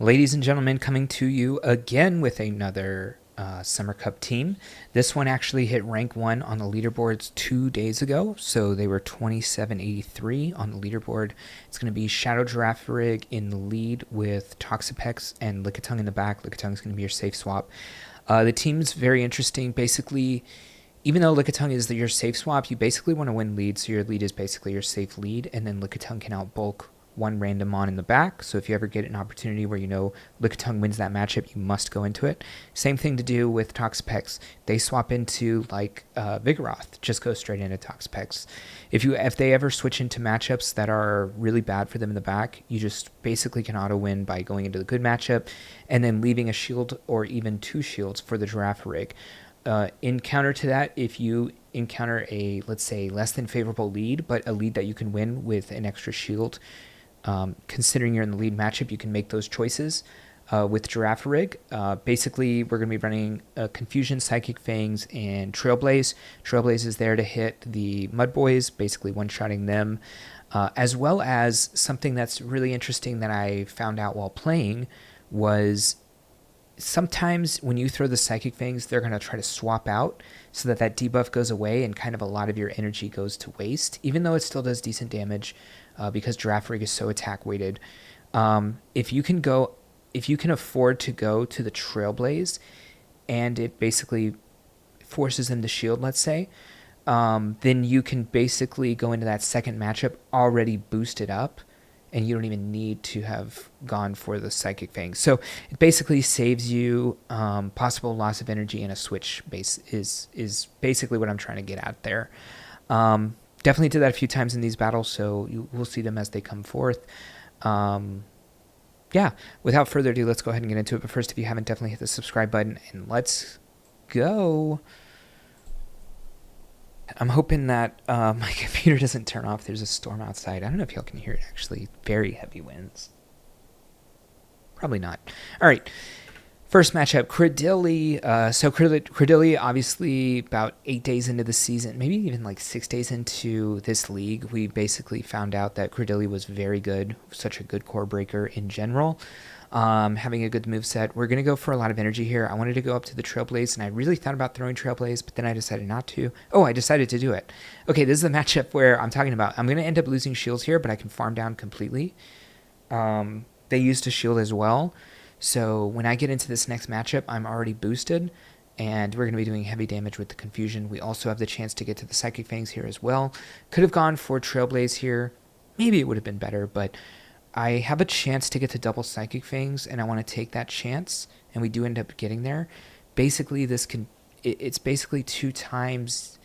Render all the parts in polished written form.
Ladies and gentlemen, coming to you again with another Summer Cup team. This one actually hit rank 1 on the leaderboards 2 days ago, so they were 2783 on the leaderboard. It's going to be Shadow Girafirig in the lead with Toxapex and Lickitung in the back. Lickitung is going to be your safe swap. The team's very interesting. Basically, even though Lickitung is your safe swap, you basically want to win lead, so your lead is basically your safe lead, and then Lickitung can outbulk one random mon in the back. So if you ever get an opportunity where you know Lickitung wins that matchup, you must go into it. Same thing to do with Toxapex. They swap into like Vigoroth, just go straight into Toxapex. If they ever switch into matchups that are really bad for them in the back, you just basically can auto win by going into the good matchup and then leaving a shield or even 2 shields for the Girafirig. In counter to that, if you encounter a, let's say, less than favorable lead, but a lead that you can win with an extra shield, considering you're in the lead matchup, you can make those choices with Girafirig. Basically, we're going to be running Confusion, Psychic Fangs, and Trailblaze. Trailblaze is there to hit the Mud Boys, basically one-shotting them, as well as something that's really interesting that I found out while playing was sometimes when you throw the Psychic Fangs, they're going to try to swap out so that that debuff goes away and kind of a lot of your energy goes to waste, even though it still does decent damage because Girafirig is so attack weighted. If you can afford to go to the Trailblaze and it basically forces them to shield, let's say, then you can basically go into that second matchup already boosted up, and you don't even need to have gone for the Psychic Fang. So it basically saves you possible loss of energy in a switch base is basically what I'm trying to get at there. Definitely did that a few times in these battles, so you will see them as they come forth. Yeah, without further ado, let's go ahead and get into it. But first, if you haven't, definitely hit the subscribe button, and let's go. I'm hoping that my computer doesn't turn off. There's a storm outside. I don't know if y'all can hear it, actually. Very heavy winds. Probably not. All right. First matchup, Credilli. So Credilli, obviously, about 8 days into the season, maybe even like 6 days into this league, we basically found out that Credilli was very good, such a good core breaker in general. Having a good moveset. We're going to go for a lot of energy here. I wanted to go up to the Trailblaze, and I really thought about throwing Trailblaze, but then I decided not to. Oh, I decided to do it. Okay, this is the matchup where I'm talking about. I'm going to end up losing shields here, but I can farm down completely. They used a shield as well. So when I get into this next matchup, I'm already boosted, and we're going to be doing heavy damage with the Confusion. We also have the chance to get to the Psychic Fangs here as well. Could have gone for Trailblaze here. Maybe it would have been better, but I have a chance to get to double Psychic Fangs, and I want to take that chance, and we do end up getting there. Basically, it's basically 2 times.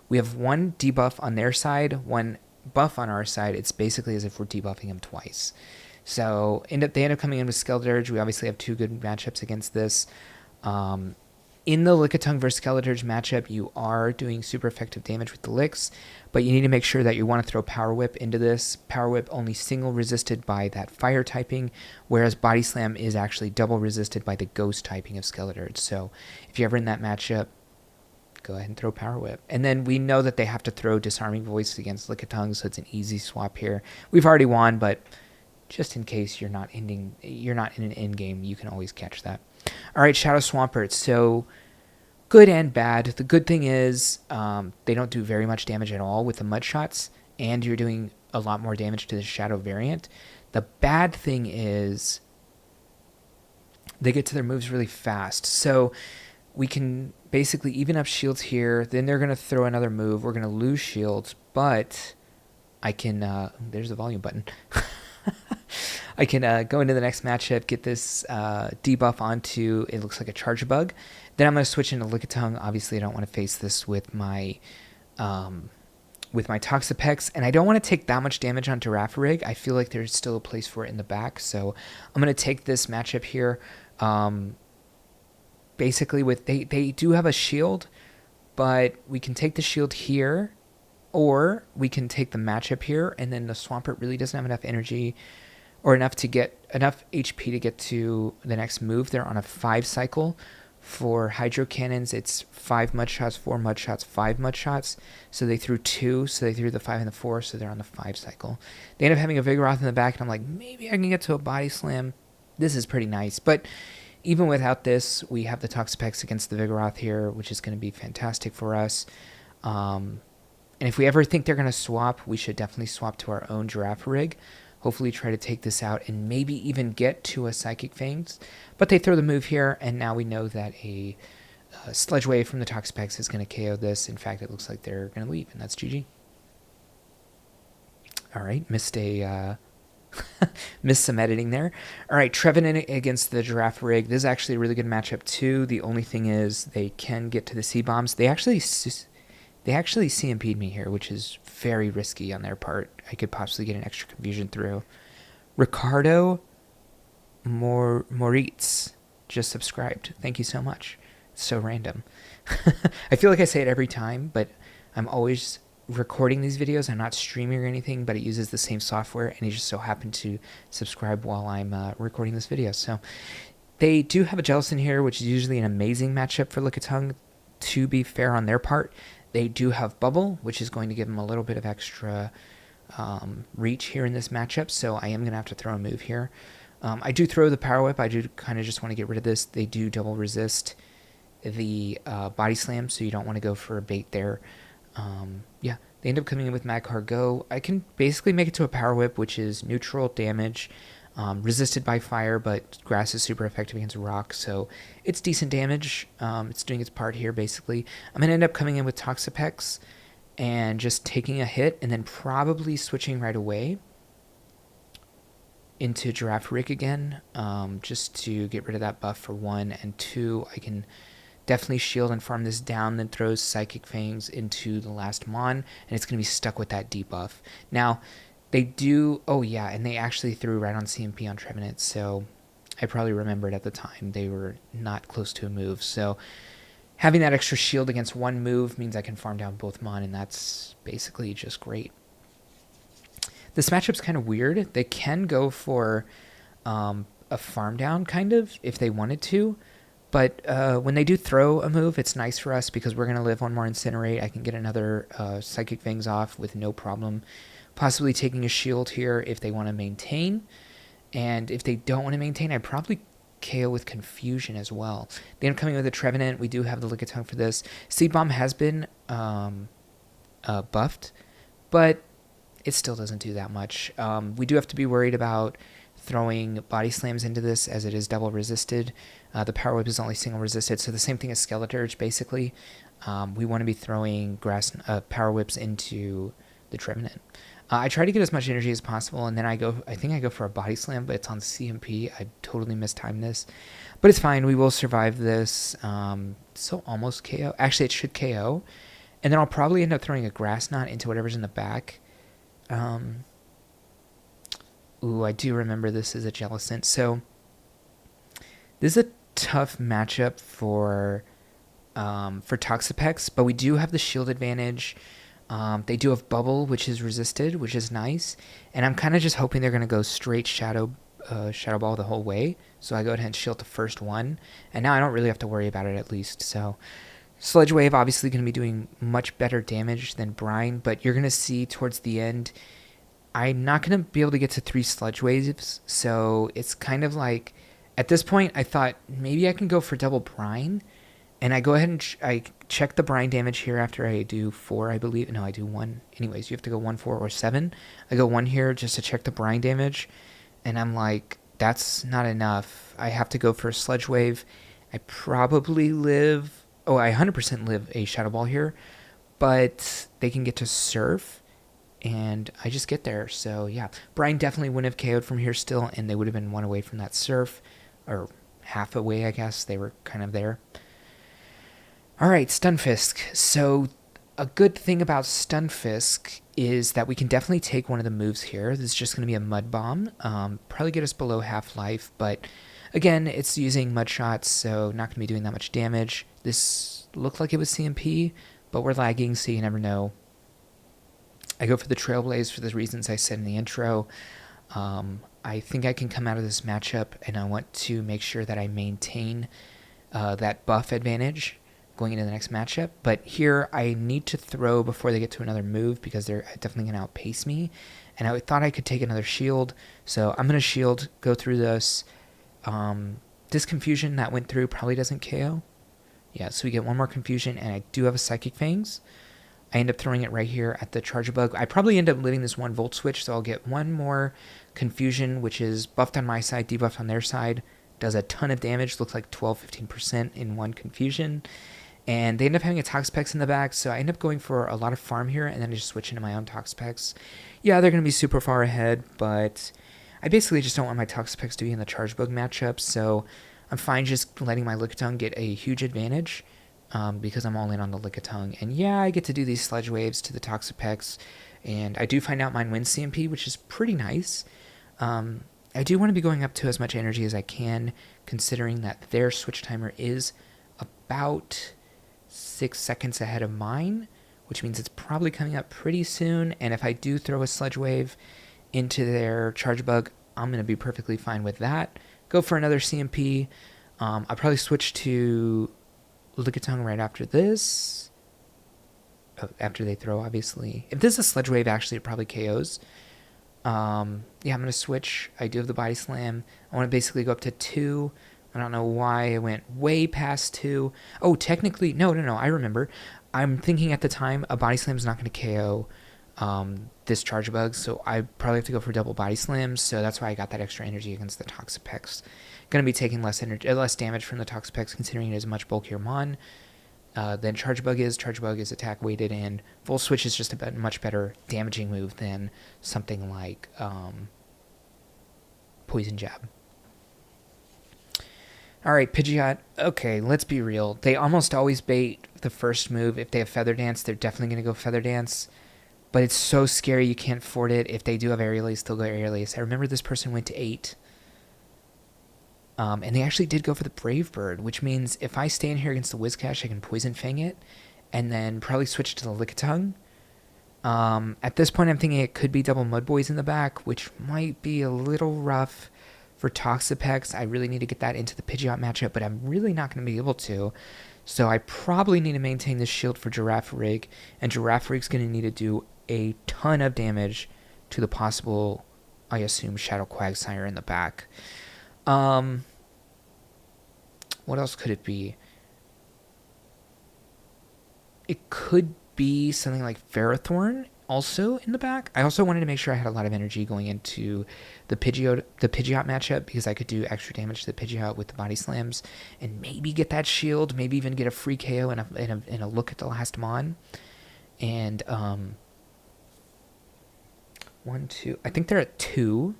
We have 1 debuff on their side, 1 buff on our side. It's basically as if we're debuffing them twice. So they end up coming in with Skeleturge. We obviously have 2 good matchups against this. In the Lickitung versus Skeleturge matchup, you are doing super effective damage with the Licks, but you need to make sure that you want to throw Power Whip into this. Power Whip only single resisted by that fire typing, whereas Body Slam is actually double resisted by the ghost typing of Skeleturge. So if you're ever in that matchup, go ahead and throw Power Whip. And then we know that they have to throw Disarming Voice against Lickitung, so it's an easy swap here. We've already won, but just in case you're not in an end game, you can always catch that. All right, Shadow Swampert. So good and bad. The good thing is they don't do very much damage at all with the mud shots, and you're doing a lot more damage to the Shadow variant. The bad thing is they get to their moves really fast. So we can basically even up shields here. Then they're going to throw another move. We're going to lose shields, but I can... there's the volume button. I can go into the next matchup, get this debuff onto, it looks like a Charge Bug. Then I'm going to switch into Lickitung. Obviously, I don't want to face this with my Toxapex, and I don't want to take that much damage on Girafirig. I feel like there's still a place for it in the back, so I'm going to take this matchup here. Basically, they do have a shield, but we can take the shield here, or we can take the matchup here, and then the Swampert really doesn't have enough energy or enough HP to get to the next move. They're on a 5 cycle. For Hydro Cannons, it's 5 mud shots, 4 mud shots, 5 mud shots. So they threw 2, so they threw the 5 and the 4, so they're on the 5 cycle. They end up having a Vigoroth in the back, and I'm like, maybe I can get to a Body Slam. This is pretty nice, but even without this, we have the Toxapex against the Vigoroth here, which is going to be fantastic for us. And if we ever think they're going to swap, we should definitely swap to our own Girafirig. Hopefully try to take this out and maybe even get to a Psychic Fangs. But they throw the move here, and now we know that a Sludge Wave from the Toxapex is going to KO this. In fact, it looks like they're going to leave, and that's GG. All right, missed some editing there. All right, Trevenant against the Girafirig. This is actually a really good matchup too. The only thing is they can get to the C-bombs. They actually CMP'd me here, which is very risky on their part. I could possibly get an extra confusion through. Ricardo Moritz just subscribed. Thank you so much. It's so random. I feel like I say it every time, but I'm always recording these videos. I'm not streaming or anything, but it uses the same software, and he just so happened to subscribe while I'm recording this video. So they do have a Jellicent here, which is usually an amazing matchup for Lickitung. To be fair on their part, they do have Bubble, which is going to give them a little bit of extra reach here in this matchup, so I am going to have to throw a move here. I do throw the Power Whip. I do kind of just want to get rid of this. They do double resist the Body Slam, so you don't want to go for a bait there. Yeah, they end up coming in with Magcar Go. I can basically make it to a Power Whip, which is neutral damage, resisted by fire, but grass is super effective against rock, so it's decent damage. It's doing its part here, basically. I'm going to end up coming in with Toxapex and just taking a hit, and then probably switching right away into Girafirig again, just to get rid of that buff for 1, and 2, I can definitely shield and farm this down, then throws Psychic Fangs into the last Mon, and it's going to be stuck with that debuff. Now, they do... Oh, yeah, and they actually threw right on CMP on Trevenant, so I probably remembered at the time they were not close to a move. So having that extra shield against one move means I can farm down both Mon, and that's basically just great. This matchup's kind of weird. They can go for a farm down, kind of, if they wanted to. But when they do throw a move, it's nice for us because we're going to live one more Incinerate. I can get another Psychic Fangs off with no problem. Possibly taking a shield here if they want to maintain. And if they don't want to maintain, I'd probably KO with Confusion as well. They end up coming with a Trevenant. We do have the Lickitung for this. Seed Bomb has been buffed, but it still doesn't do that much. We do have to be worried about throwing Body Slams into this as it is double resisted. The Power Whip is only single resisted, so the same thing as Skeleturge, basically. We want to be throwing Power Whips into the Trevenant. I try to get as much energy as possible, and then I think I go for a Body Slam, but it's on CMP. I totally mistimed this. But it's fine. We will survive this. So almost KO. Actually, it should KO. And then I'll probably end up throwing a Grass Knot into whatever's in the back. Ooh, I do remember this is a Jellicent. So this is a tough matchup for Toxapex, but we do have the shield advantage. They do have Bubble, which is resisted, which is nice. And I'm kind of just hoping they're going to go straight Shadow Ball the whole way. So I go ahead and shield the first one. And now I don't really have to worry about it, at least. So Sludge Wave obviously going to be doing much better damage than Brine, but you're going to see towards the end, I'm not going to be able to get to 3 Sludge Waves. So it's kind of like, at this point, I thought maybe I can go for double Brine. And I go ahead and I check the Brine damage here after I do 4, I believe. No, I do 1. Anyways, you have to go 1, 4, or 7. I go 1 here just to check the Brine damage. And I'm like, that's not enough. I have to go for a Sludge Wave. I probably live... Oh, I 100% live a Shadow Ball here. But they can get to Surf. And I just get there. So, yeah. Brine definitely wouldn't have KO'd from here still. And they would have been 1 away from that Surf. Or half away, I guess. They were kind of there. Alright, Stunfisk. So, a good thing about Stunfisk is that we can definitely take one of the moves here. This is just going to be a Mud Bomb. Probably get us below half-life, but again, it's using Mud Shots, so not going to be doing that much damage. This looked like it was CMP, but we're lagging, so you never know. I go for the Trailblaze for the reasons I said in the intro. I think I can come out of this matchup, and I want to make sure that I maintain that buff advantage going into the next matchup. But here I need to throw before they get to another move because they're definitely going to outpace me. And I thought I could take another shield. So I'm going to shield, go through this, This confusion that went through probably doesn't KO. Yeah, so we get one more confusion, and I do have a Psychic Fangs. I end up throwing it right here at the Charge Bug. I probably end up leaving this 1 Volt Switch, so I'll get one more confusion, which is buffed on my side, debuffed on their side. Does a ton of damage, looks like 12-15% in one confusion. And they end up having a Toxapex in the back, so I end up going for a lot of farm here, and then I just switch into my own Toxapex. Yeah, they're going to be super far ahead, but I basically just don't want my Toxapex to be in the Charge Bug matchup, so I'm fine just letting my Lickitung get a huge advantage because I'm all in on the Lickitung. And yeah, I get to do these Sludge Waves to the Toxapex, and I do find out mine wins CMP, which is pretty nice. I do want to be going up to as much energy as I can, considering that their switch timer is about 6 seconds ahead of mine, which means it's probably coming up pretty soon. And if I do throw a Sludge Wave into their Charge Bug, I'm going to be perfectly fine with that. Go for another CMP. I'll probably switch to Lickitung right after this. Oh, after they throw, obviously. If this is a Sludge Wave, actually, it probably KOs. Yeah, I'm going to switch. I do have the Body Slam. I want to basically go up to 2. I don't know why I went way past 2. Oh, technically, no, I remember. I'm thinking at the time a Body Slam is not going to KO this Charge Bug, so I probably have to go for double Body Slams, so that's why I got that extra energy against the Toxapex. Going to be taking less damage from the Toxapex, considering it is a much bulkier mon than Charge Bug is. Charge Bug is attack weighted, and Volt Switch is just a much better damaging move than something like Poison Jab. Alright, Pidgeot. Okay, let's be real. They almost always bait the first move. If they have Feather Dance, they're definitely going to go Feather Dance. But it's so scary you can't afford it. If they do have Aerial Ace, they'll go Aerial Ace. I remember this person went to 8. And they actually did go for the Brave Bird, which means if I stay in here against the Whiscash, I can Poison Fang it, and then probably switch to the Lickitung. At this point, I'm thinking it could be double Mud Boys in the back, which might be a little rough for Toxapex. I really need to get that into the Pidgeot matchup, but I'm really not going to be able to. So I probably need to maintain this shield for Girafirig, and Girafirig's going to need to do a ton of damage to the possible, I assume, Shadow Quagsire in the back. What else could it be? It could be something like Ferrothorn also in the back. I also wanted to make sure I had a lot of energy going into the Pidgeot matchup, because I could do extra damage to the Pidgeot with the Body Slams and maybe get that shield, maybe even get a free KO and a look at the last mon. And 1, 2, I think they're at 2.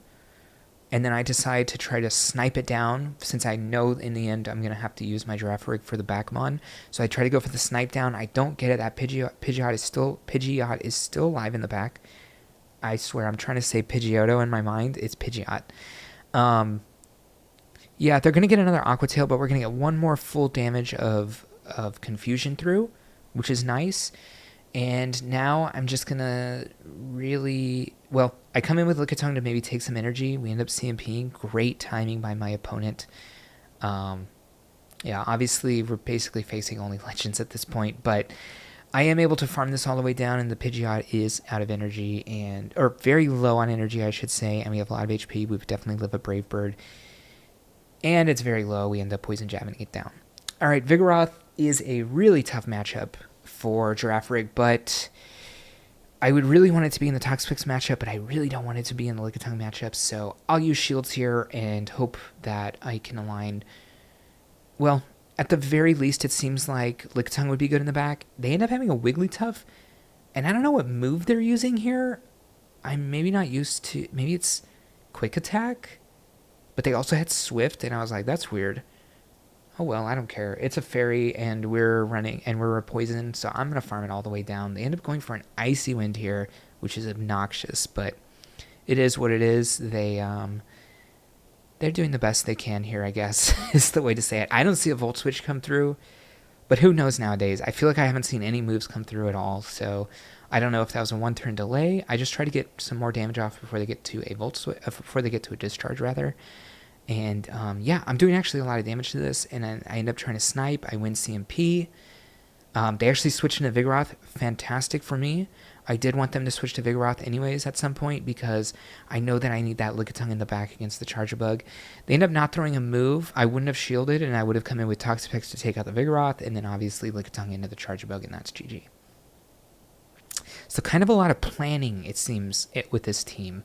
And then I decide to try to snipe it down, since I know in the end I'm going to have to use my Girafirig for the backmon. So I try to go for the snipe down. I don't get it. That Pidgeot is still alive in the back. I swear, I'm trying to say Pidgeotto in my mind. It's Pidgeot. Yeah, they're going to get another Aqua Tail, but we're going to get one more full damage of confusion through, which is nice. And now I'm just going to really... Well, I come in with Lickitung to maybe take some energy. We end up CMPing. Great timing by my opponent. Yeah, obviously we're basically facing only Legends at this point, but I am able to farm this all the way down, and the Pidgeot is out of energy, or very low on energy, I should say, and we have a lot of HP. We definitely live a Brave Bird. And it's very low. We end up Poison Jabbing it down. Alright, Vigoroth is a really tough matchup for Girafirig, but I would really want it to be in the Toxapex matchup, but I really don't want it to be in the Lickitung matchup, so I'll use shields here and hope that I can align. Well, at the very least, it seems like Lickitung would be good in the back. They end up having a Wigglytuff, and I don't know what move they're using here. I'm maybe not used to... Maybe it's Quick Attack? But they also had Swift, and I was like, that's weird. Oh well, I don't care. It's a fairy, and we're poisoned, so I'm going to farm it all the way down. They end up going for an Icy Wind here, which is obnoxious, but it is what it is. They're doing the best they can here, I guess, is the way to say it. I don't see a Volt Switch come through, but who knows nowadays? I feel like I haven't seen any moves come through at all, so I don't know if that was a one-turn delay. I just try to get some more damage off before they get to a Volt Switch, before they get to a discharge, rather. And, yeah, I'm doing actually a lot of damage to this, and I end up trying to snipe. I win CMP. They actually switched into Vigoroth. Fantastic for me. I did want them to switch to Vigoroth anyways at some point because I know that I need that Lickitung in the back against the Charger Bug. They end up not throwing a move. I wouldn't have shielded, and I would have come in with Toxapex to take out the Vigoroth, and then obviously Lickitung into the Charger Bug, and that's GG. So kind of a lot of planning, it seems, with this team.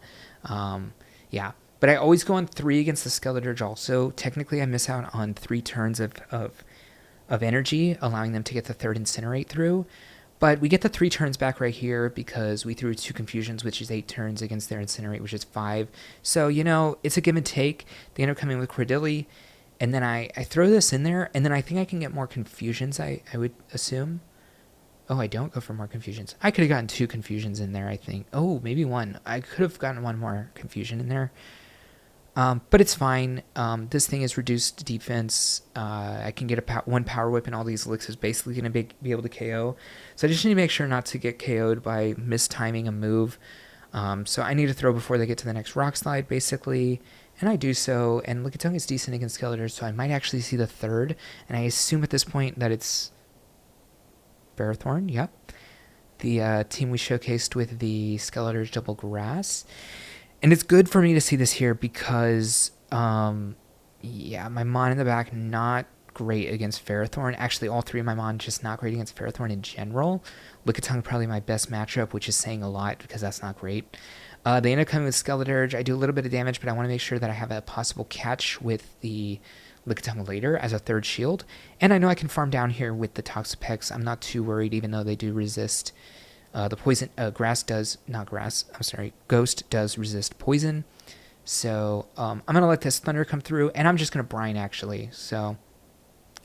Yeah. But I always go on 3 against the Skeledirge also. Technically, I miss out on 3 turns of energy, allowing them to get the 3rd Incinerate through. But we get the 3 turns back right here because we threw 2 Confusions, which is 8 turns against their Incinerate, which is 5. So, you know, it's a give and take. They end up coming with Credilli, and then I throw this in there, and then I think I can get more Confusions, I would assume. Oh, I don't go for more Confusions. I could have gotten 2 Confusions in there, I think. Oh, maybe 1. I could have gotten 1 more Confusion in there. But it's fine. This thing is reduced defense. I can get 1 Power Whip, and all these licks is basically going to be able to KO. So I just need to make sure not to get KO'd by mistiming a move. So I need to throw before they get to the next Rock Slide, basically. And I do so. And Lickitung is decent against Skeletor, so I might actually see the 3rd. And I assume at this point that it's Ferrothorn. Yep. The team we showcased with the Skeletor's Double Grass. And it's good for me to see this here because, yeah, my Mon in the back, not great against Ferrothorn. Actually, all 3 of my Mon just not great against Ferrothorn in general. Lickitung probably my best matchup, which is saying a lot because that's not great. They end up coming with Skeledirge. I do a little bit of damage, but I want to make sure that I have a possible catch with the Lickitung later as a 3rd shield. And I know I can farm down here with the Toxapex. I'm not too worried, even though they do resist the poison. Ghost does resist poison. So I'm going to let this Thunder come through, and I'm just going to Brine, actually. So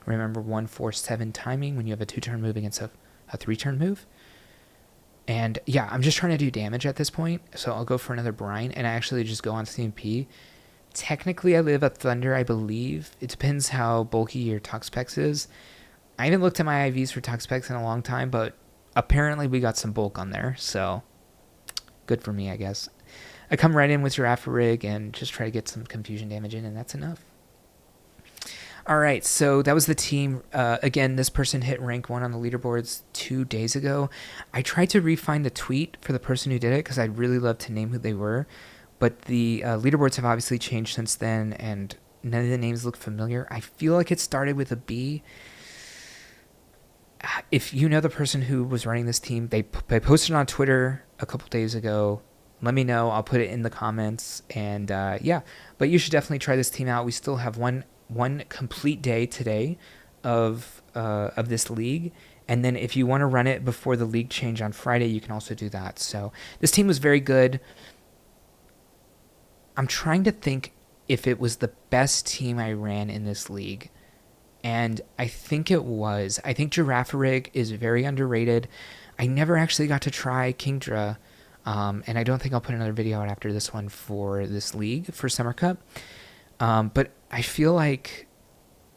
remember 1-4-7 timing when you have a 2-turn move against a 3-turn move. And yeah, I'm just trying to do damage at this point. So I'll go for another Brine, and I actually just go on CMP. Technically, I live a Thunder, I believe. It depends how bulky your Toxapex is. I haven't looked at my IVs for Toxapex in a long time, but apparently we got some bulk on there, so good for me, I guess. I come right in with Girafirig and just try to get some confusion damage in, and that's enough. All right, so that was the team. Again, this person hit rank 1 on the leaderboards 2 days ago. I tried to refine the tweet for the person who did it because I'd really love to name who they were, but the leaderboards have obviously changed since then, and none of the names look familiar. I feel like it started with a B. If you know the person who was running this team, they posted on Twitter a couple days ago. Let me know. I'll put it in the comments. And yeah, but you should definitely try this team out. We still have one complete day today of this league. And then if you want to run it before the league change on Friday, you can also do that. So this team was very good. I'm trying to think if it was the best team I ran in this league. And I think it was. I think Girafirig is very underrated. I never actually got to try Kingdra, and I don't think I'll put another video out after this one for this league for Summer Cup. But I feel like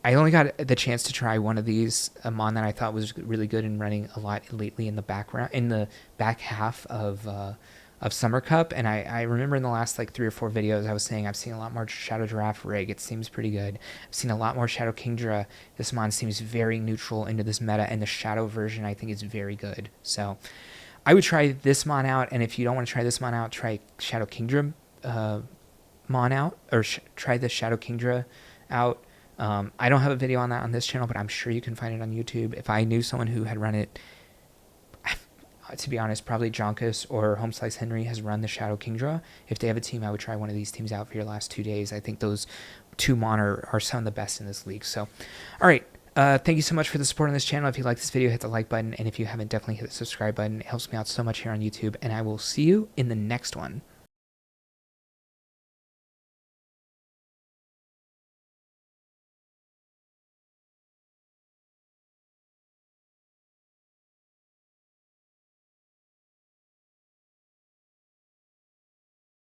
I only got the chance to try one of these, a Mon that I thought was really good and running a lot lately in the background, in the back half of Summer Cup. And I remember in the last like 3 or 4 videos I was saying I've seen a lot more Shadow Girafirig. It seems pretty good. I've seen a lot more Shadow Kingdra. This Mon seems very neutral into this meta, and the Shadow version I think is very good. So I would try this Mon out, and if you don't want to try this Mon out, try Shadow Kingdra Mon out, or try the Shadow Kingdra out. I don't have a video on that on this channel, but I'm sure you can find it on YouTube. If I knew someone who had run it, to be honest, probably Jonkus or Homeslice Henry has run the Shadow Kingdra. If they have a team, I would try one of these teams out for your last 2 days. I think those 2 Mon are some of the best in this league. So, all right. Thank you so much for the support on this channel. If you like this video, hit the like button. And if you haven't, definitely hit the subscribe button. It helps me out so much here on YouTube. And I will see you in the next one.